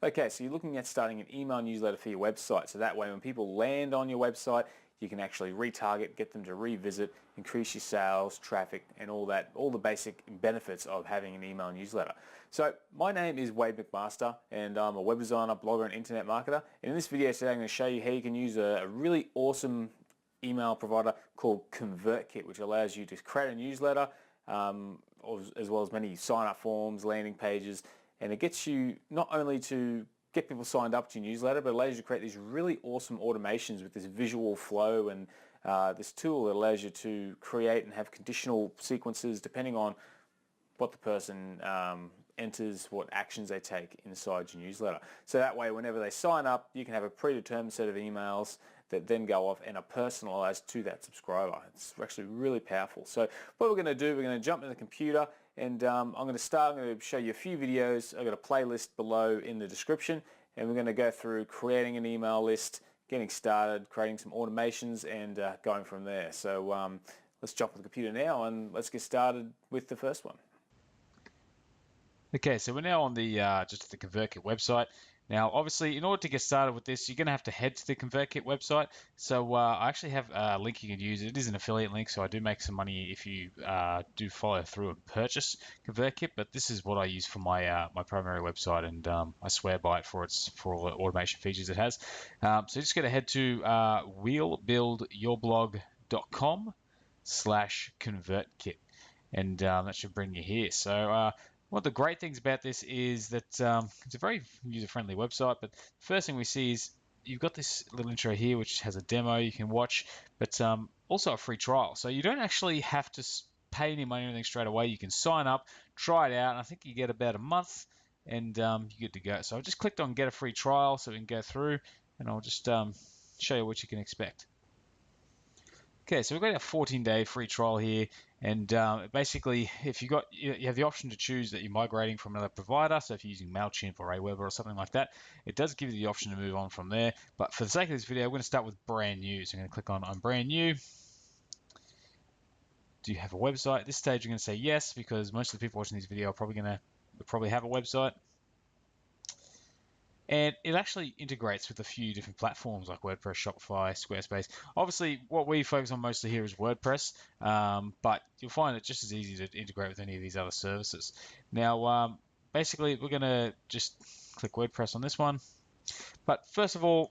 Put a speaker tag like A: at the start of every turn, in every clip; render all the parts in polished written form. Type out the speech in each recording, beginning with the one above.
A: Okay, so you're looking at starting an email newsletter for your website, so that way when people land on your website, you can actually retarget, get them to revisit, increase your sales, traffic, and all that, all the basic benefits of having an email newsletter. So my name is Wade McMaster, and I'm a web designer, blogger, and internet marketer. And in this video today, I'm going to show you how you can use a really awesome email provider called ConvertKit, which allows you to create a newsletter, as well as many sign-up forms, landing pages, and it gets you not only to get people signed up to your newsletter, but it allows you to create these really awesome automations with this visual flow and this tool that allows you to create and have conditional sequences depending on what the person enters, what actions they take inside your newsletter. So that way, whenever they sign up, you can have a predetermined set of emails that then go off and are personalized to that subscriber. It's actually really powerful. So what we're going to do, we're going to jump in the computer, and I'm going to show you a few videos. I've got a playlist below in the description, and we're going to go through creating an email list, getting started, creating some automations, and going from there. So let's jump on the computer now and let's get started with the first one.
B: Okay, so we're now on the just the ConvertKit website. Now, obviously, in order to get started with this, you're going to have to head to the ConvertKit website. So I actually have a link you can use. It is an affiliate link, so I do make some money if you do follow through and purchase ConvertKit. But this is what I use for my my primary website, and I swear by it for all the automation features it has. So just going to head to wheelbuildyourblog.com/ConvertKit, and that should bring you here. So one of the great things about this is that it's a very user-friendly website, but the first thing we see is you've got this little intro here which has a demo you can watch, but also a free trial. So you don't actually have to pay any money or anything straight away. You can sign up, try it out, and I think you get about a month, and you're good to go. So I just clicked on get a free trial so we can go through, and I'll just show you what you can expect. Okay, so we've got a 14-day free trial here, and basically, if you have the option to choose that you're migrating from another provider. So if you're using MailChimp or Aweber or something like that, it does give you the option to move on from there. But for the sake of this video, we're going to start with brand new. So I'm going to click on I'm brand new. Do you have a website? At this stage, you're going to say yes, because most of the people watching this video are probably have a website. And it actually integrates with a few different platforms like WordPress, Shopify, Squarespace. Obviously, what we focus on mostly here is WordPress, but you'll find it just as easy to integrate with any of these other services. Now, basically, we're going to just click WordPress on this one. But first of all,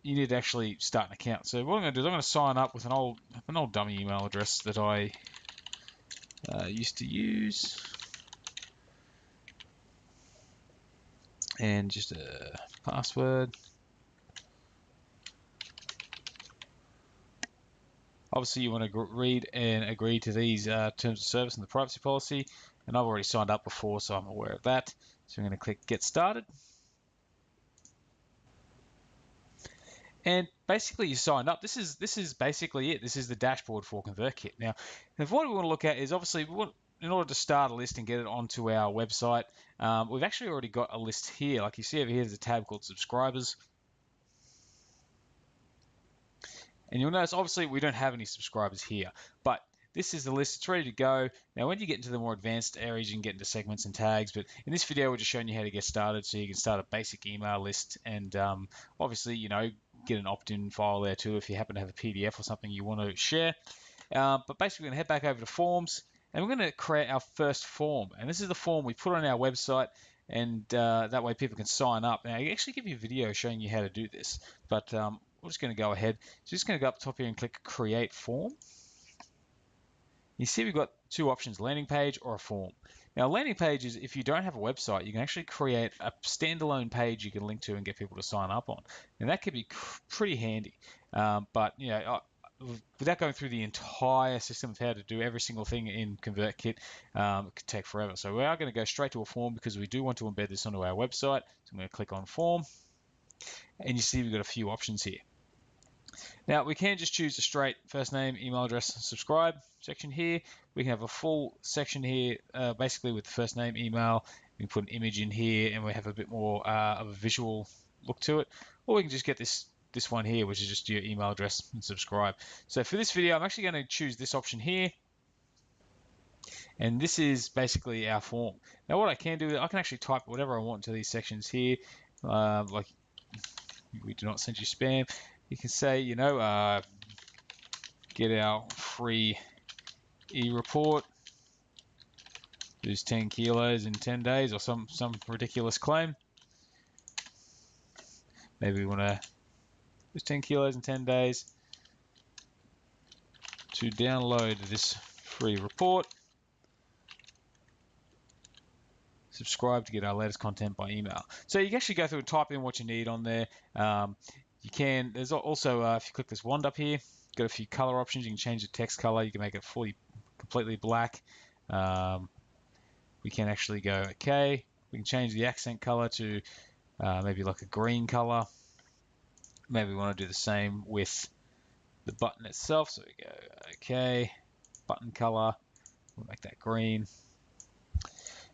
B: you need to actually start an account. So what I'm going to do is I'm going to sign up with an old dummy email address that I used to use. And just a password. Obviously, you want to read and agree to these terms of service and the privacy policy. And I've already signed up before, so I'm aware of that. So I'm going to click Get Started. And basically, you signed up. This is basically it. This is the dashboard for ConvertKit. Now, what we want to look at is obviously in order to start a list and get it onto our website, we've actually already got a list here. Like you see over here, there's a tab called Subscribers. And you'll notice, obviously, we don't have any subscribers here. But this is the list. It's ready to go. Now, when you get into the more advanced areas, you can get into segments and tags. But in this video, we're just showing you how to get started. So you can start a basic email list. And obviously, get an opt-in file there too if you happen to have a PDF or something you want to share. But basically, we're going to head back over to Forms. And we're going to create our first form. And this is the form we put on our website, and that way people can sign up. Now, I actually give you a video showing you how to do this, but we're just going to go ahead. So just going to go up top here and click Create Form. You see we've got two options, landing page or a form. Now, landing page is if you don't have a website, you can actually create a standalone page you can link to and get people to sign up on. And that could be pretty handy. But, without going through the entire system of how to do every single thing in ConvertKit, it could take forever. So we are going to go straight to a form because we do want to embed this onto our website. So I'm going to click on Form, and you see we've got a few options here. Now, we can just choose a straight first name, email address, subscribe section here. We can have a full section here, basically with the first name, email. We can put an image in here, and we have a bit more of a visual look to it. Or we can just get this one here, which is just your email address and subscribe. So for this video, I'm actually going to choose this option here. And this is basically our form. Now what I can do is I can actually type whatever I want into these sections here. Like, we do not send you spam. You can say, get our free e-report, lose 10 kilos in 10 days, or some ridiculous claim. Maybe we want to lose 10 kilos in 10 days to download this free report. Subscribe to get our latest content by email. So you can actually go through and type in what you need on there. You can, there's also, if you click this wand up here, got a few color options. You can change the text color. You can make it completely black. We can actually go, okay. We can change the accent color to maybe like a green color. Maybe we want to do the same with the button itself. So we go, okay, button color. We'll make that green.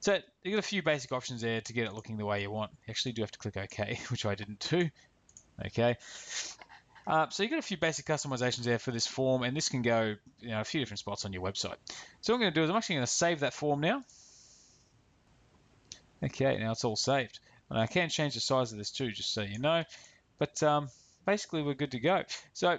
B: So you got a few basic options there to get it looking the way you want. You actually do have to click OK, which I didn't do. Okay. So you got a few basic customizations there for this form, and this can go a few different spots on your website. So what I'm going to do is I'm actually going to save that form now. Okay, now it's all saved. And I can change the size of this too, just so you know. But basically we're good to go. So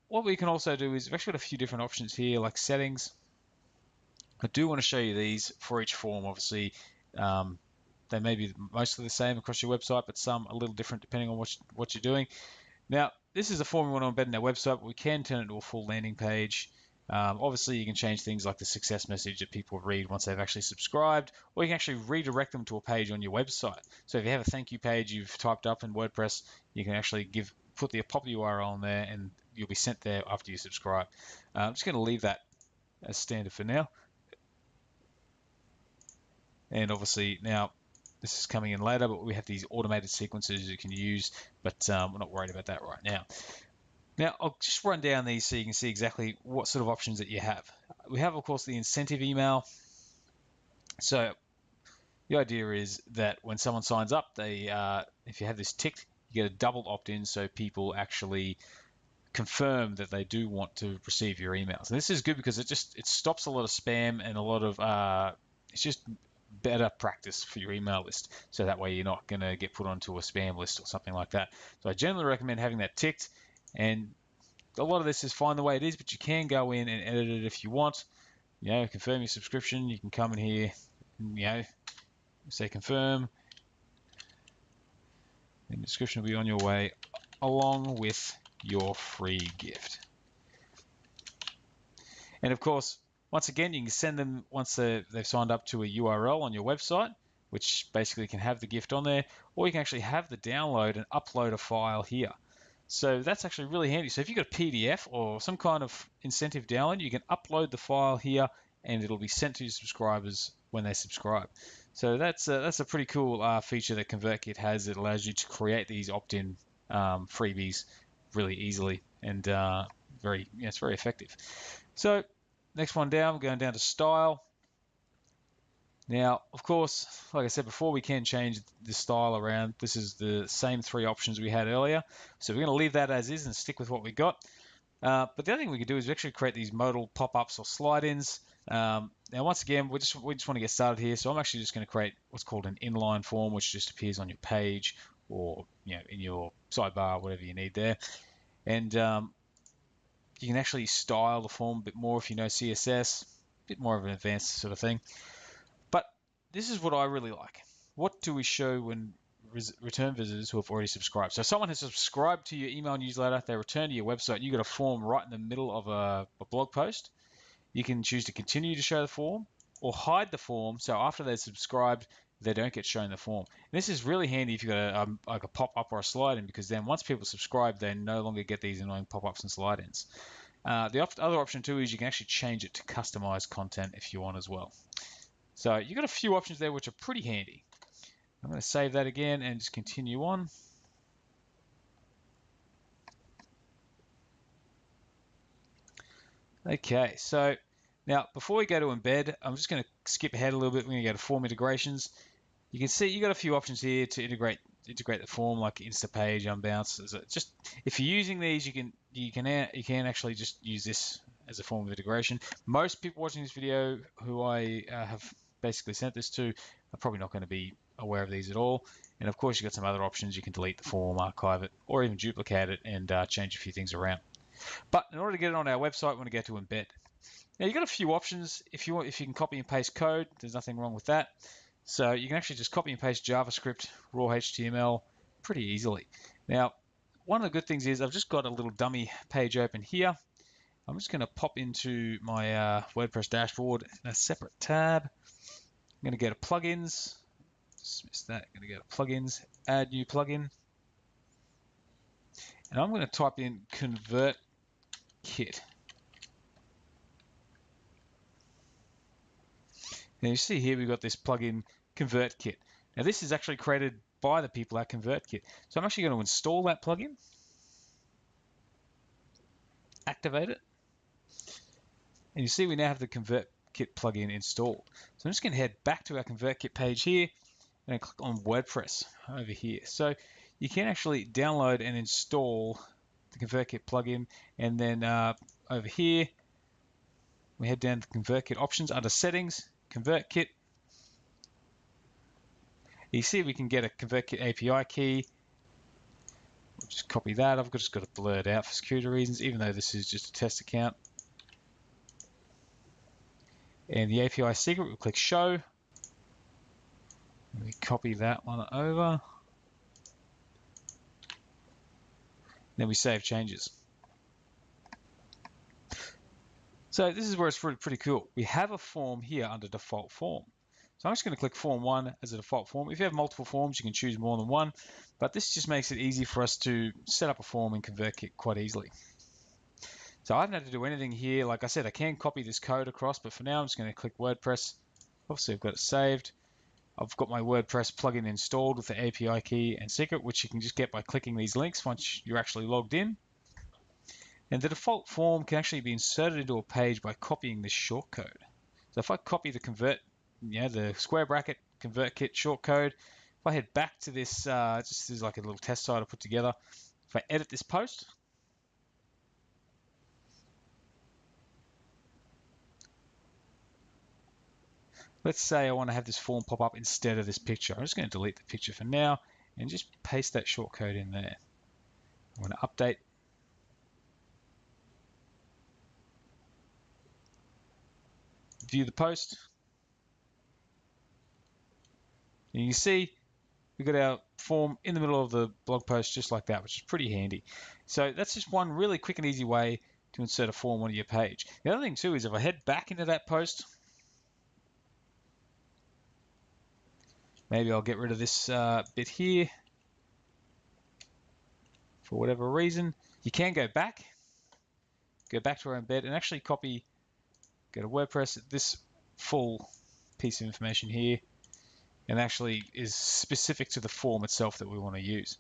B: what we can also do is we've actually got a few different options here, like settings. I do want to show you these for each form. Obviously, they may be mostly the same across your website, but some a little different depending on what you're doing. Now, this is a form we want to embed in our website, but we can turn it into a full landing page. Obviously, you can change things like the success message that people read once they've actually subscribed, or you can actually redirect them to a page on your website. So if you have a thank you page you've typed up in WordPress, you can actually put the pop URL in there, and you'll be sent there after you subscribe. I'm just going to leave that as standard for now. And obviously now this is coming in later, but we have these automated sequences you can use, but we're not worried about that right now. Now I'll just run down these so you can see exactly what sort of options that you have. We have, of course, the incentive email. So the idea is that when someone signs up, if you have this ticked, you get a double opt-in, so people actually confirm that they do want to receive your emails. And this is good because it stops a lot of spam and a lot of it's just better practice for your email list, so that way you're not going to get put onto a spam list or something like that. So I generally recommend having that ticked, and a lot of this is fine the way it is, but you can go in and edit it if you want. Confirm your subscription. You can come in here and, say confirm, and the description will be on your way along with your free gift. And of course, once again, you can send them once they've signed up to a URL on your website, which basically can have the gift on there, or you can actually have the download and upload a file here. So that's actually really handy. So if you've got a PDF or some kind of incentive download, you can upload the file here, and it'll be sent to your subscribers when they subscribe. So that's a pretty cool feature that ConvertKit has. It allows you to create these opt-in freebies really easily, and it's very effective. So next one down, we're going down to style. Now, of course, like I said before, we can change the style around. This is the same three options we had earlier. So we're going to leave that as is and stick with what we got. But the other thing we can do is actually create these modal pop-ups or slide-ins. Now, once again, we just want to get started here. So I'm actually just going to create what's called an inline form, which just appears on your page or in your sidebar, whatever you need there. And you can actually style the form a bit more if you know CSS, a bit more of an advanced sort of thing. But this is what I really like. What do we show when return visitors who have already subscribed? So someone has subscribed to your email newsletter, they return to your website, you got a form right in the middle of a blog post. You can choose to continue to show the form or hide the form, so after they've subscribed, they don't get shown the form. And this is really handy if you've got like a pop-up or a slide-in, because then once people subscribe, they no longer get these annoying pop-ups and slide-ins. The other option too is you can actually change it to customize content if you want as well. So you've got a few options there which are pretty handy. I'm going to save that again and just continue on. Okay, so now before we go to embed, I'm just going to skip ahead a little bit. We're going to go to form integrations. You can see you got a few options here to integrate the form, like Instapage, Unbounce. Just if you're using these, you can actually just use this as a form of integration. Most people watching this video who I have basically sent this to are probably not going to be aware of these at all. And of course, you've got some other options. You can delete the form, archive it, or even duplicate it and change a few things around. But in order to get it on our website, we want to go to Embed. Now you've got a few options. If you can copy and paste code, there's nothing wrong with that. So you can actually just copy and paste JavaScript, raw HTML pretty easily. Now, one of the good things is I've just got a little dummy page open here. I'm just going to pop into my WordPress dashboard in a separate tab. I'm going to go to plugins. Dismiss that. I'm going to go to plugins, add new plugin. And I'm going to type in ConvertKit. Now you see here we've got this plugin ConvertKit. Now this is actually created by the people at ConvertKit. So I'm actually going to install that plugin, activate it, and you see we now have the ConvertKit plugin installed. So I'm just going to head back to our ConvertKit page here and click on WordPress over here. So you can actually download and install the ConvertKit plugin, and then over here we head down to ConvertKit options under settings, ConvertKit. You see we can get a ConvertKit API key. We'll just copy that. I've just got it blurred out for security reasons, even though this is just a test account. And the API secret, we'll click show. And we copy that one over. Then we save changes. So this is where it's pretty cool. We have a form here under default form. So I'm just going to click form 1 as a default form. If you have multiple forms, you can choose more than one, but this just makes it easy for us to set up a form in ConvertKit quite easily. So I haven't had to do anything here. Like I said, I can copy this code across, but for now I'm just going to click WordPress. Obviously I've got it saved. I've got my WordPress plugin installed with the API key and secret, which you can just get by clicking these links once you're actually logged in. And the default form can actually be inserted into a page by copying this shortcode. So if I copy the square bracket ConvertKit shortcode, if I head back to this, just as like a little test site I put together, if I edit this post, let's say I want to have this form pop up instead of this picture. I'm just going to delete the picture for now and just paste that shortcode in there. I'm going to update. View the post. And you can see we've got our form in the middle of the blog post just like that, which is pretty handy. So that's just one really quick and easy way to insert a form onto your page. The other thing too is if I head back into that post, maybe I'll get rid of this bit here for whatever reason. You can go back to our embed and actually copy, go to WordPress, this full piece of information here, and actually is specific to the form itself that we want to use.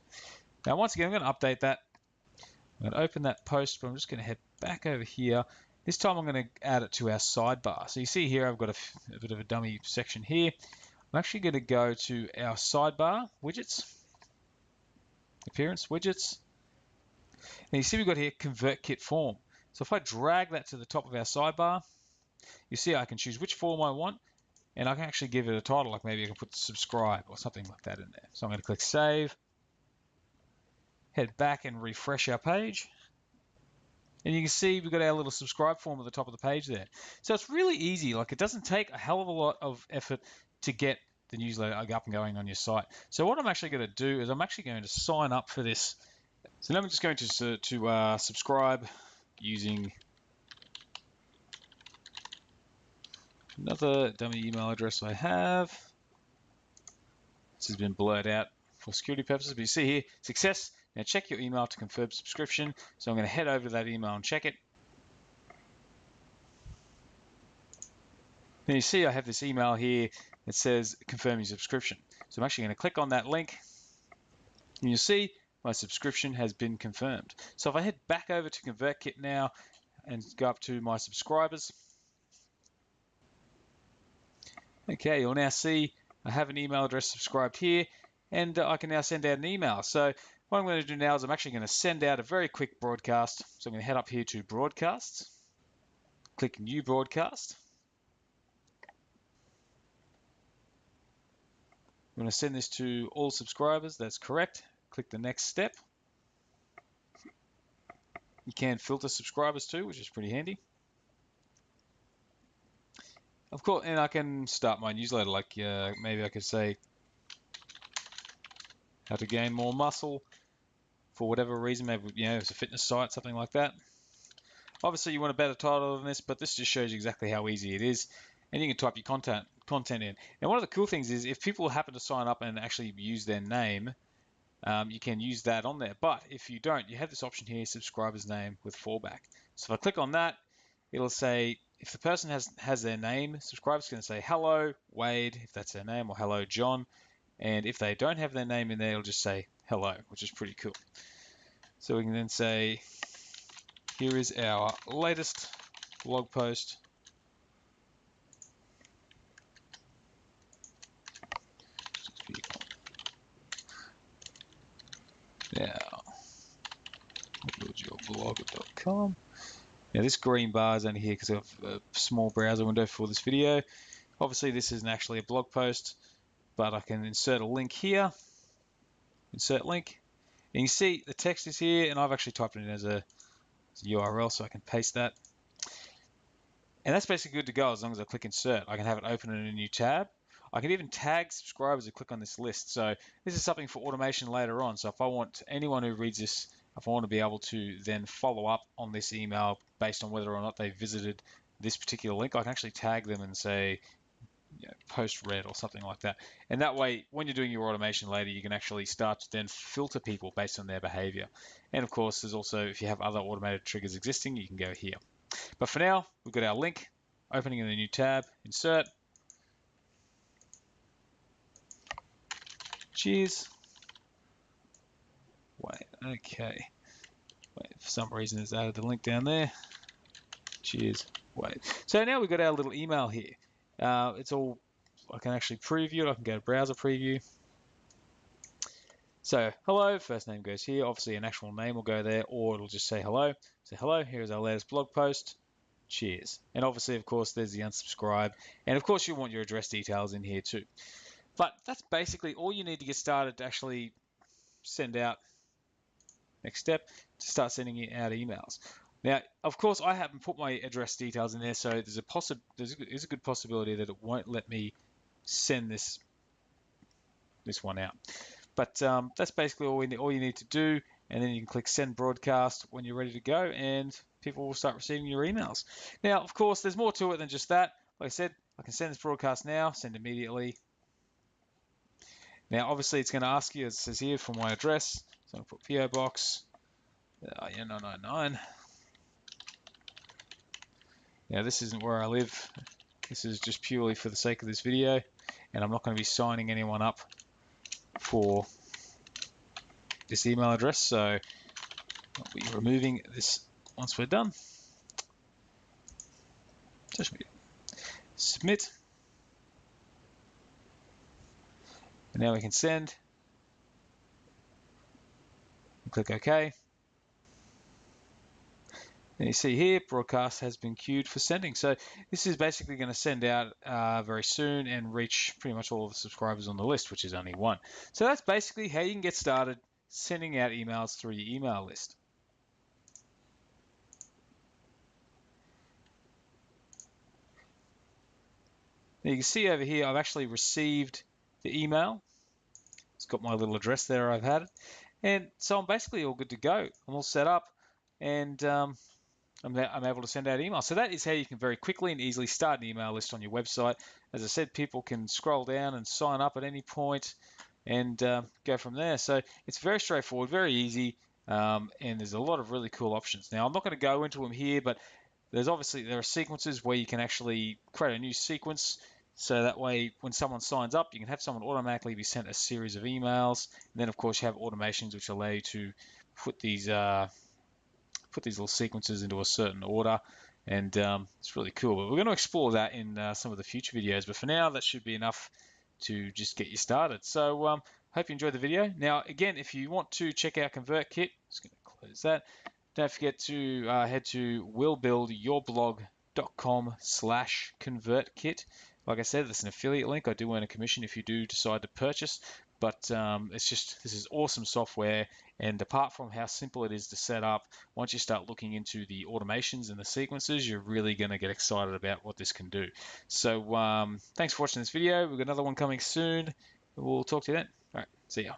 B: Now, once again, I'm going to update that. I'm going to open that post, but I'm just going to head back over here. This time I'm going to add it to our sidebar. So you see here, I've got a bit of a dummy section here. I'm actually going to go to our sidebar, widgets, appearance, widgets. Now you see we've got here ConvertKit form. So if I drag that to the top of our sidebar, you see I can choose which form I want, and I can actually give it a title, like maybe I can put subscribe or something like that in there. So I'm going to click save, head back and refresh our page. And you can see we've got our little subscribe form at the top of the page there. So it's really easy. Like, it doesn't take a hell of a lot of effort to get the newsletter up and going on your site. So what I'm actually going to do is I'm actually going to sign up for this. So now I'm just going to subscribe using another dummy email address I have. This has been blurred out for security purposes, but you see here, success. Now check your email to confirm subscription. So I'm going to head over to that email and check it. Then you see I have this email here that says confirm your subscription. So I'm actually going to click on that link, and you'll see my subscription has been confirmed. So if I head back over to ConvertKit now and go up to my subscribers, okay, you'll now see I have an email address subscribed here, and I can now send out an email. So what I'm going to do now is I'm actually going to send out a very quick broadcast. So I'm going to head up here to broadcasts. click New Broadcast. I'm going to send this to all subscribers. That's correct. Click the next step. You can filter subscribers too, which is pretty handy. Of course, and I can start my newsletter. Like maybe I could say how to gain more muscle for whatever reason. Maybe it's a fitness site, something like that. Obviously, you want a better title than this, but this just shows you exactly how easy it is. And you can type your content in. Now, one of the cool things is if people happen to sign up and actually use their name, you can use that on there. But if you don't, you have this option here, subscriber's name with fallback. So if I click on that, it'll say, if the person has their name, subscriber's going to say, hello, Wade, if that's their name, or hello, John. And if they don't have their name in there, it'll just say hello, which is pretty cool. So we can then say, here is our latest blog post. Now, buildyourblog.com. Now this green bar is only here because I have a small browser window for this video. Obviously this isn't actually a blog post, but I can insert a link here. Insert link. And you see the text is here, and I've actually typed it in as a URL, so I can paste that. And that's basically good to go as long as I click insert. I can have it open in a new tab. I can even tag subscribers who click on this list. So this is something for automation later on. So if I want anyone who reads this, if I want to be able to then follow up on this email based on whether or not they visited this particular link, I can actually tag them and say, post read or something like that. And that way, when you're doing your automation later, you can actually start to then filter people based on their behavior. And of course, there's also, if you have other automated triggers existing, you can go here. But for now, we've got our link, opening in a new tab, insert. Cheers. Wait, okay. Wait, for some reason it's added the link down there. Cheers. Wait. So now we've got our little email here. It's all, I can actually preview it. I can go to browser preview. So hello, first name goes here. Obviously an actual name will go there, or it'll just say hello. So hello, here's our latest blog post. Cheers. And obviously, of course, there's the unsubscribe. And of course, you want your address details in here too. But that's basically all you need to get started to actually send out, next step, to start sending out emails. Now, of course, I haven't put my address details in there, so there's a good possibility that it won't let me send this one out. But that's basically all you need to do, and then you can click Send Broadcast when you're ready to go, and people will start receiving your emails. Now, of course, there's more to it than just that. Like I said, I can send this broadcast now, send immediately. Now, obviously, it's going to ask you, as it says here, for my address. So I'm going to put PO Box 999. Now, this isn't where I live. This is just purely for the sake of this video, and I'm not going to be signing anyone up for this email address, so I'll be removing this once we're done. Submit. And now we can send. Click OK. And you see here, broadcast has been queued for sending. So this is basically going to send out very soon and reach pretty much all of the subscribers on the list, which is only one. So that's basically how you can get started sending out emails through your email list. Now you can see over here, I've actually received the email. It's got my little address there I've had. And so I'm basically all good to go. I'm all set up, and I'm able to send out emails. So that is how you can very quickly and easily start an email list on your website. As I said, people can scroll down and sign up at any point and go from there. So it's very straightforward, very easy, and there's a lot of really cool options. Now, I'm not going to go into them here, but there are sequences where you can actually create a new sequence. So that way, when someone signs up, you can have someone automatically be sent a series of emails. And then, of course, you have automations which allow you to put these little sequences into a certain order, and it's really cool. But we're going to explore that in some of the future videos. But for now, that should be enough to just get you started. So hope you enjoyed the video. Now, again, if you want to check out ConvertKit, just going to close that. Don't forget to head to willbuildyourblog.com embed.com/ConvertKit. Like I said, that's an affiliate link. I do earn a commission if you do decide to purchase, but this is awesome software. And apart from how simple it is to set up, once you start looking into the automations and the sequences, you're really going to get excited about what this can do. So thanks for watching this video. We've got another one coming soon. We'll talk to you then. All right, see ya.